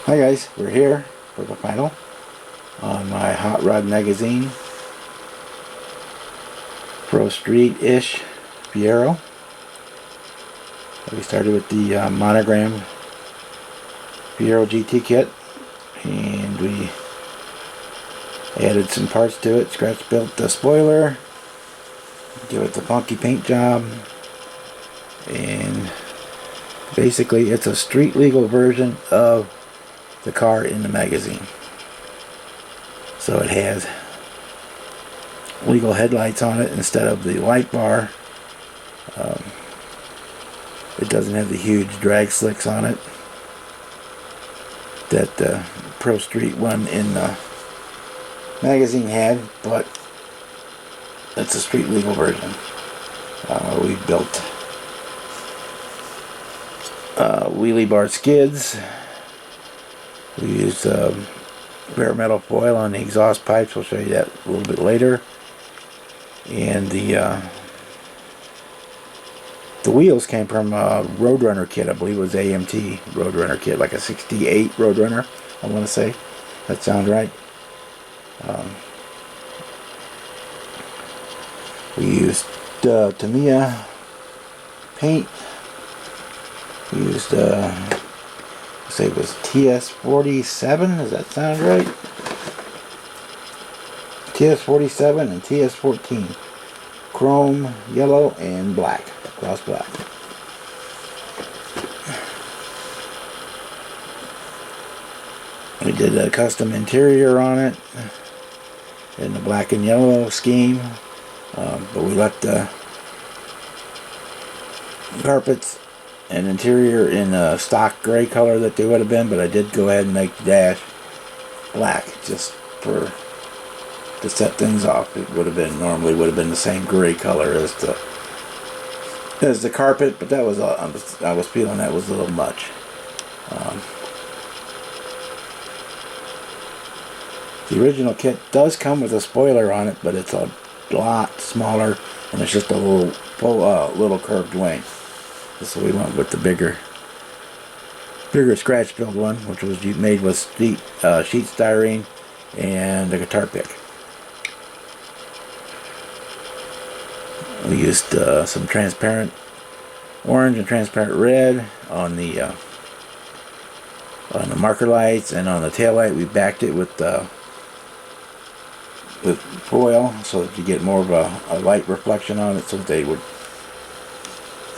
Hi guys, we're here for the final on my Hot Rod Magazine Pro Street-ish Fiero. We started with the monogram Fiero GT kit, and we added some parts to it, scratch built the spoiler, give it the funky paint job, and basically it's a street legal version of the car in the magazine. So it has legal headlights on it instead of the light bar. It doesn't have the huge drag slicks on it that the Pro Street one in the magazine had, but it's a street legal version. We built wheelie bar skids. We used bare metal foil on the exhaust pipes. We'll show you that a little bit later. And the wheels came from a Roadrunner kit. I believe it was AMT Roadrunner kit, like a 68 Roadrunner, I want to say. That sounds right. We used Tamiya paint. We used say it was TS47, does that sound right? TS47 and TS14. Chrome, yellow, and black. Gloss black. We did a custom interior on it in the black and yellow scheme, but we left the carpets and interior in a stock gray color that they would have been, but I did go ahead and make the dash black just to set things off. It would have been normally the same gray color as the carpet, but that was I was feeling that was a little much. The original kit does come with a spoiler on it, but it's a lot smaller, and it's just a little curved wing. So we went with the bigger scratch build one, which was made with sheet styrene and a guitar pick. We used some transparent orange and transparent red on the marker lights, and on the tail light we backed it with foil so that you get more of a light reflection on it,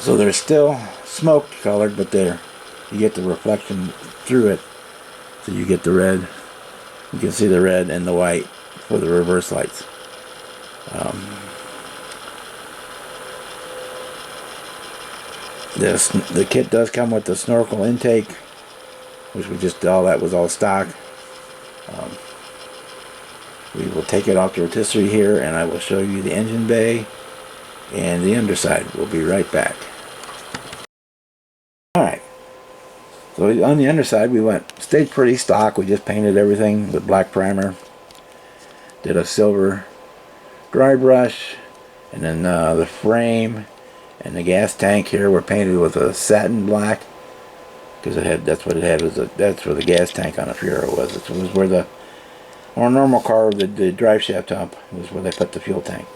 so they're still smoked colored, but you get the reflection through it, so you get the red. You can see the red and the white for the reverse lights. The kit does come with the snorkel intake, which that was all stock. We will take it off the rotisserie here, and I will show you the engine bay and the underside. We'll be right back. Alright, so on the underside stayed pretty stock. We just painted everything with black primer, did a silver dry brush, and then the frame and the gas tank here were painted with a satin black, because that's what it had, that's where the gas tank on the Fiero was. It was where on a normal car, the drive shaft hump was where they put the fuel tank.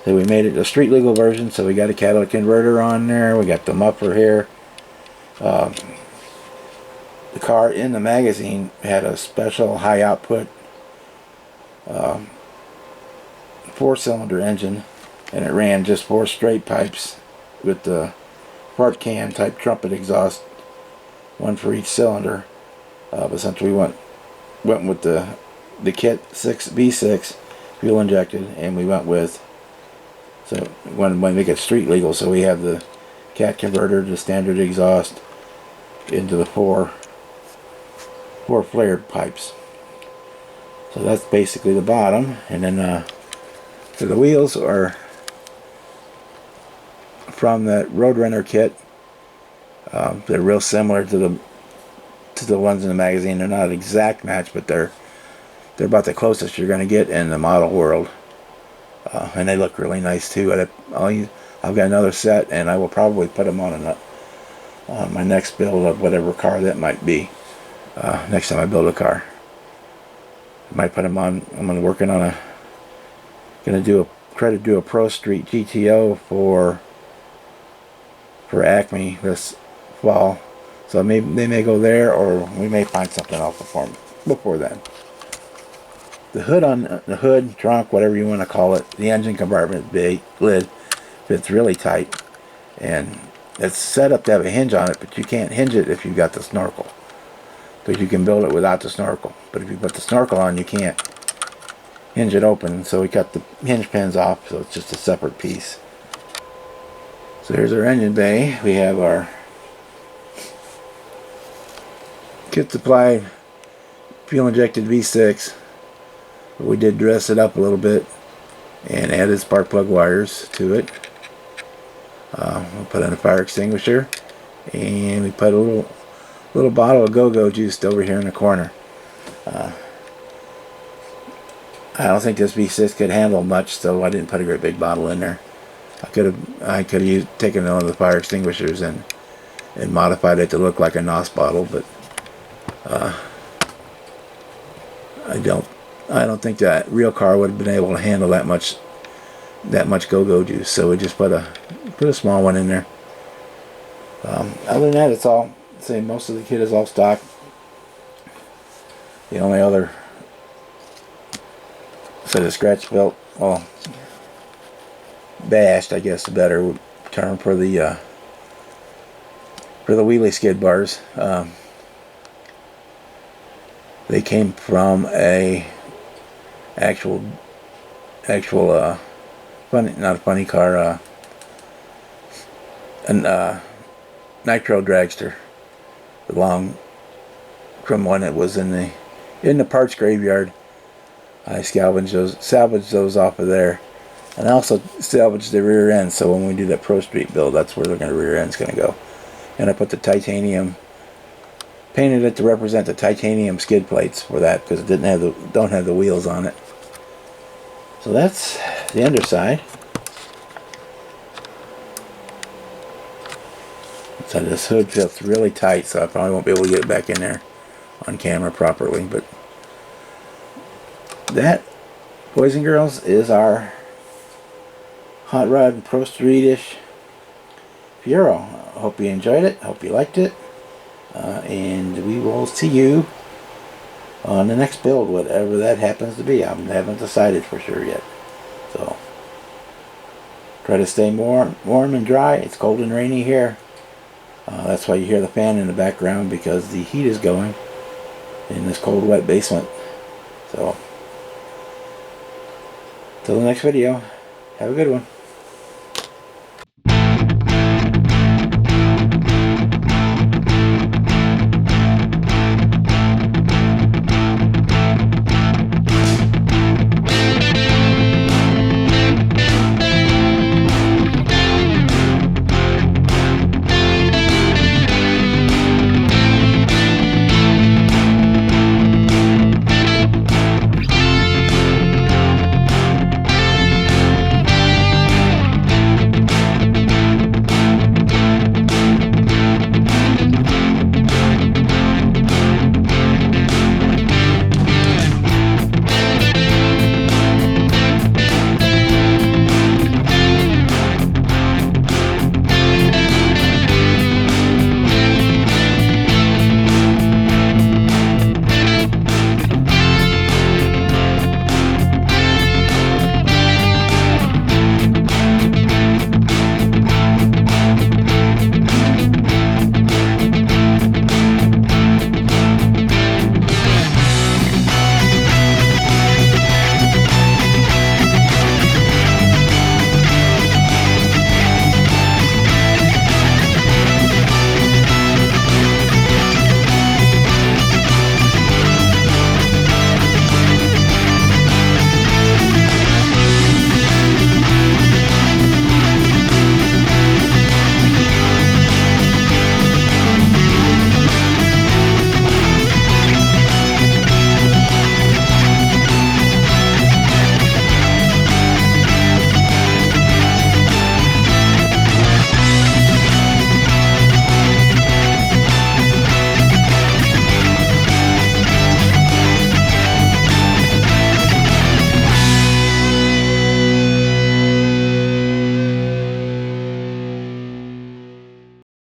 So we made it a street legal version, so we got a catalytic converter on there, we got the muffler here. The car in the magazine had a special high output 4-cylinder engine, and it ran just 4 straight pipes with the part can type trumpet exhaust, one for each cylinder. But since we went with the kit V6 fuel injected, and we went with, so when we make it street legal, so we have the cat converter to standard exhaust into the four flared pipes. So that's basically the bottom, and then so the wheels are from that Roadrunner kit. They're real similar to the ones in the magazine. They're not an exact match, but they're about the closest you're going to get in the model world, and they look really nice too. I've got another set, and I will probably put them on my next build of whatever car that might be. next time I build a car. I might put them on. I'm working on try to do a Pro Street GTO for Acme this fall. So they may go there, or we may find something else before then. The hood on the hood, trunk, whatever you want to call it, the engine compartment lid fits really tight, and it's set up to have a hinge on it, but you can't hinge it if you've got the snorkel, because you can build it without the snorkel. But if you put the snorkel on, you can't hinge it open. So we cut the hinge pins off, so it's just a separate piece. So here's our engine bay. We have our kit supplied fuel injected V6. We did dress it up a little bit and added spark plug wires to it. We'll put in a fire extinguisher, and we put a little bottle of go-go juice over here in the corner. I don't think this V6 could handle much, so I didn't put a great big bottle in there. I could have taken one of the fire extinguishers and modified it to look like a NOS bottle, but I don't think that real car would have been able to handle that much go-go juice. So we just put a small one in there. Other than that, it's all same. Most of the kit is all stock. The only other set of scratch built, well, bashed, I guess, the better term for the wheelie skid bars. They came from a actual funny, not a funny car, a nitro dragster, along from one that was in the parts graveyard. I salvaged those off of there, and I also salvaged the rear end. So when we do that Pro Street build, that's where the rear end's going to go. And I put the titanium, painted it to represent the titanium skid plates for that, because it don't have the wheels on it. So that's the underside. So this hood fits really tight, so I probably won't be able to get it back in there on camera properly. But that, boys and girls, is our Hot Rod Pro Street-ish Fiero. I hope you enjoyed it. I hope you liked it. And we will see you on the next build, whatever that happens to be. I haven't decided for sure yet. So try to stay warm and dry. It's cold and rainy here. That's why you hear the fan in the background, because the heat is going in this cold, wet basement. So till the next video, have a good one.